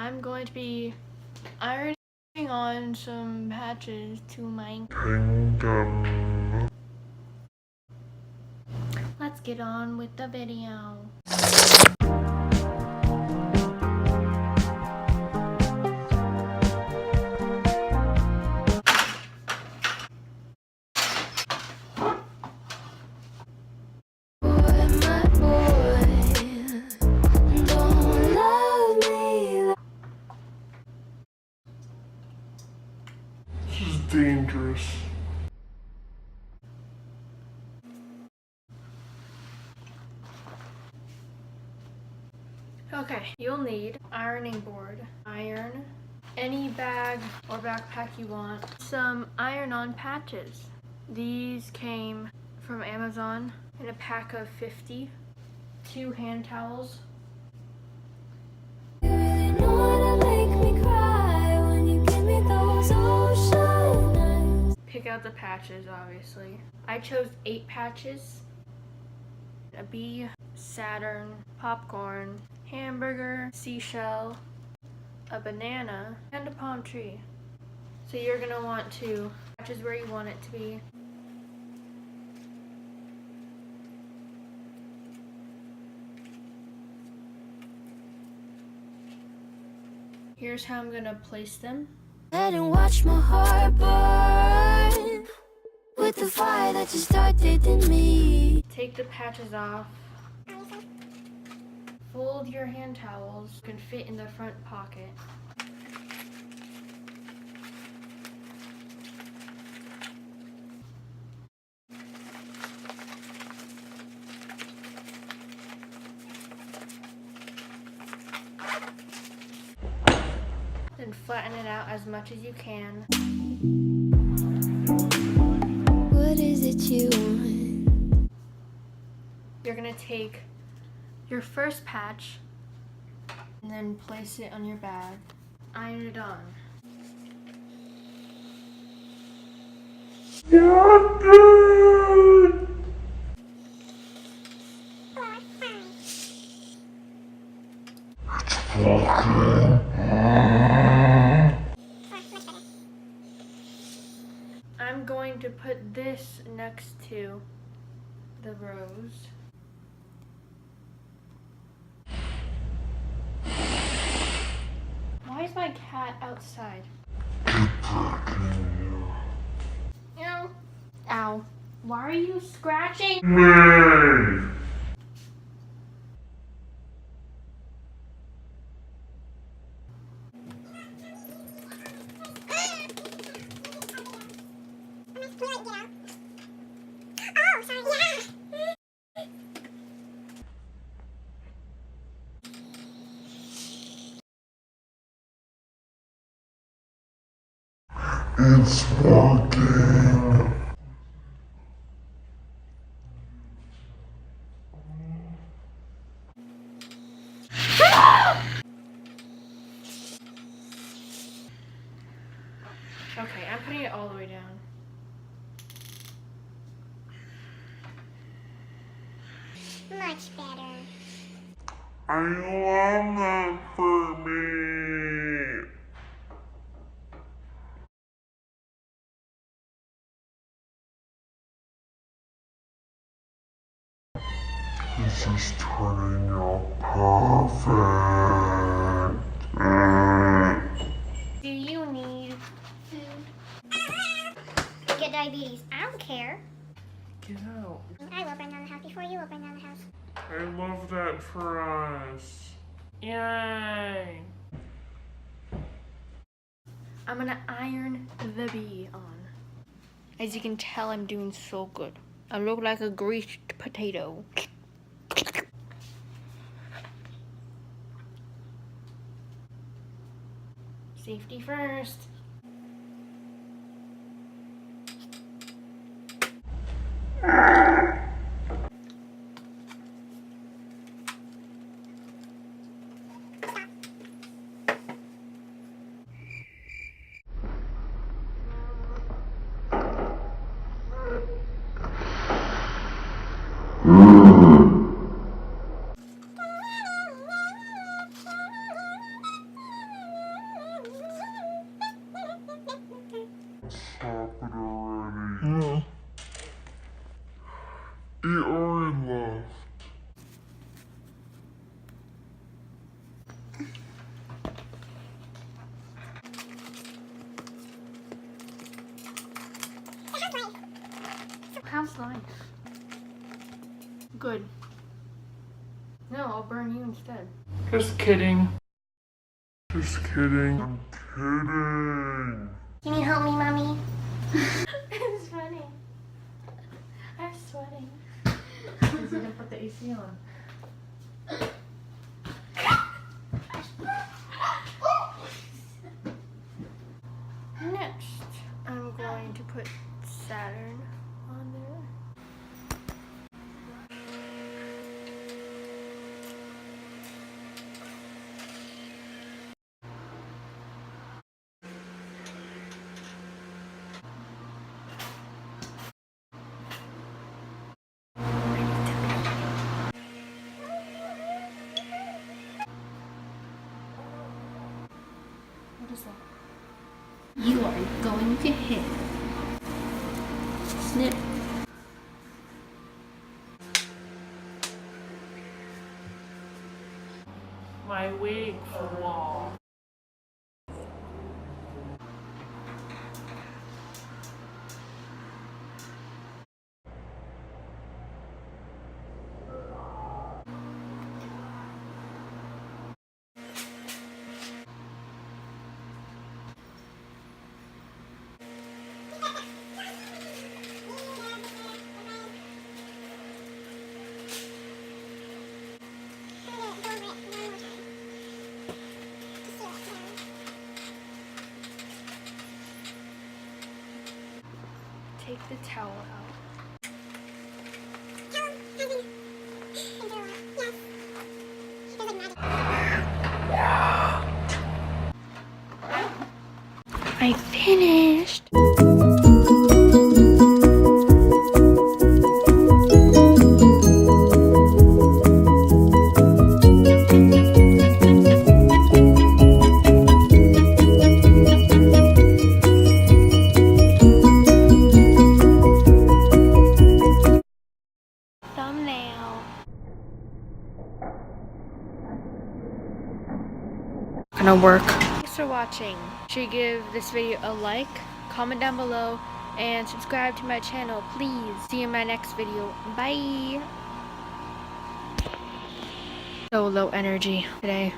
I'm going to be ironing on some patches to my kanken. Let's get on with the video. This is dangerous. Okay, you'll need ironing board, iron, any bag or backpack you want, some iron-on patches. These came from Amazon in a pack of 50, 2 hand towels, pick out the patches obviously. I chose 8 patches, a bee, Saturn, popcorn, hamburger, seashell, a banana, and a palm tree. So you're gonna want to patches where you want it to be. Here's how I'm gonna place them. And watch my heart burn with the fire that you started in me. Take the patches off. Fold your hand towels. You can fit in the front pocket. Then flatten it out as much as you can. What is it you want? You're gonna take your first patch and then place it on your bag. Iron it on. I'm going to put this next to the rose. Why is my cat outside? Ow. Ow. Why are you scratching? It's working. Okay, I'm putting it all the way down. Much better. I love that for me. This is turning out perfect. Do you need Food. Get diabetes. I don't care. Get out. I will burn down the house before you will burn down the house. I love that for us. Yay! I'm gonna iron the bee on. As you can tell, I'm doing so good. I look like a greased potato. Safety first. Yeah. It already left. How's life? Good. No, I'll burn you instead. Just kidding. Just kidding. I'm kidding. Can you help me, Mommy? It's funny. I'm sweating. Because you didn't put the AC on. Next, I'm going to put Saturn on there. What is that? You are going to hit. Snip. My wig flew. Take the towel out. I finished. Thumbnail. Gonna work. Thanks for watching. Should give this video a like, comment down below, and subscribe to my channel, please. See you in my next video. Bye. So low energy today.